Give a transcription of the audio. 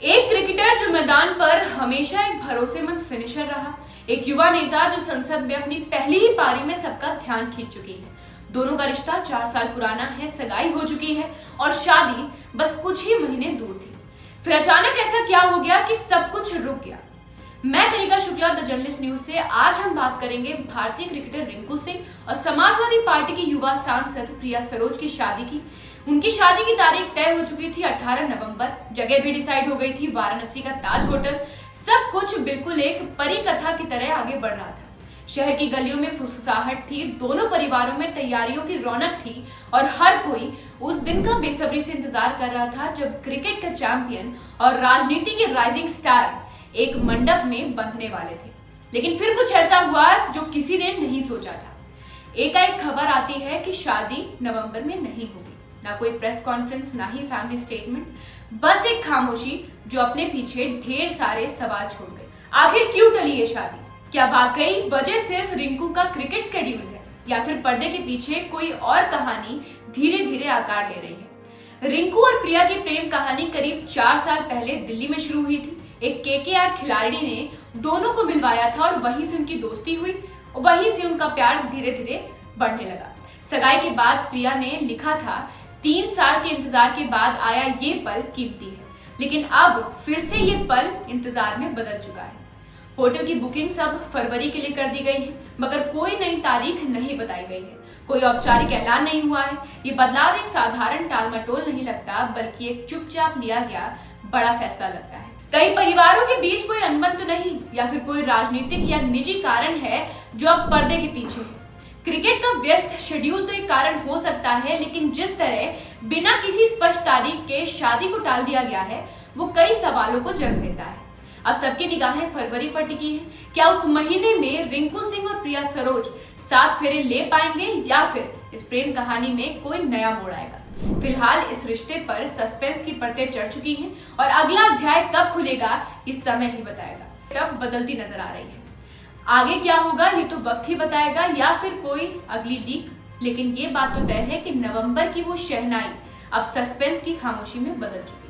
एक क्रिकेटर जो मैदान पर हमेशा एक भरोसेमंद फिनिशर रहा, एक युवा नेता जो संसद में अपनी पहली ही पारी में सबका ध्यान खींच चुकी है। दोनों का रिश्ता 4 साल पुराना है, सगाई हो चुकी है और शादी बस कुछ ही महीने दूर थी। फिर अचानक ऐसा क्या हो गया कि सब कुछ रुक गया। मैं Kanika Shukla, the journalist news से आज हम बात करेंगे भारतीय क्रिकेटर रिंकू सिंह और समाजवादी पार्टी की युवा सांसद प्रिया सरोज की शादी की। उनकी शादी की तारीख तय हो चुकी थी 18 नवंबर, जगह भी डिसाइड हो गई थी, वाराणसी का ताज होटल। सब कुछ बिल्कुल एक परी कथा की तरह आगे बढ़ रहा था। शहर की गलियों में फुसफुसाहट थी, दोनों परिवारों में तैयारियों की रौनक थी और हर कोई उस दिन का बेसब्री से इंतजार कर रहा था जब क्रिकेट का चैंपियन और राजनीति के राइजिंग स्टार एक मंडप में बंधने वाले थे। लेकिन फिर कुछ ऐसा हुआ जो किसी ने नहीं सोचा था। एकाएक खबर आती है कि शादी नवंबर में नहीं होगी। ना कोई प्रेस कॉन्फ्रेंस, ना ही फैमिली स्टेटमेंट, बस एक खामोशी जो अपने पीछे ढेर सारे सवाल छोड़ गई। आखिर क्यों टली ये शादी? क्या वाकई वजह सिर्फ रिंकू का क्रिकेट शेड्यूल है या फिर पर्दे के पीछे कोई और कहानी धीरे धीरे आकार ले रही है? रिंकू और प्रिया की प्रेम कहानी करीब 4 साल पहले दिल्ली में शुरू हुई थी। एक केकेआर खिलाड़ी ने दोनों को मिलवाया था और वहीं से उनकी दोस्ती हुई और वहीं से उनका प्यार धीरे धीरे बढ़ने लगा। सगाई के बाद प्रिया ने लिखा था, 3 साल के इंतजार के बाद आया ये पल कीमती है, लेकिन अब फिर से ये पल इंतजार में बदल चुका है। होटल की बुकिंग सब फरवरी के लिए कर दी गई है, मगर कोई नई तारीख नहीं बताई गई है। कोई औपचारिक ऐलान नहीं हुआ है। ये बदलाव एक साधारण टालमटोल नहीं लगता, बल्कि एक चुपचाप लिया गया बड़ा फैसला लगता है। कई परिवारों के बीच कोई अनबन तो नहीं, या फिर कोई राजनीतिक या निजी कारण है जो अब पर्दे के पीछे है। क्रिकेट का व्यस्त शेड्यूल तो एक कारण हो सकता है, लेकिन जिस तरह बिना किसी स्पष्ट तारीख के शादी को टाल दिया गया है, वो कई सवालों को जन्म देता है। अब सबकी निगाहें फरवरी पर टिकी है। क्या उस महीने में रिंकू सिंह और प्रिया सरोज 7 फेरे ले पाएंगे या फिर इस प्रेम कहानी में कोई नया मोड़ आएगा? फिलहाल इस रिश्ते पर सस्पेंस की परतें चढ़ चुकी हैं और अगला अध्याय कब खुलेगा इस समय ही बताएगा। तब बदलती नजर आ रही है। आगे क्या होगा ये तो वक्त ही बताएगा, या फिर कोई अगली लीक। लेकिन ये बात तो तय है कि नवंबर की वो शहनाई अब सस्पेंस की खामोशी में बदल चुकी है।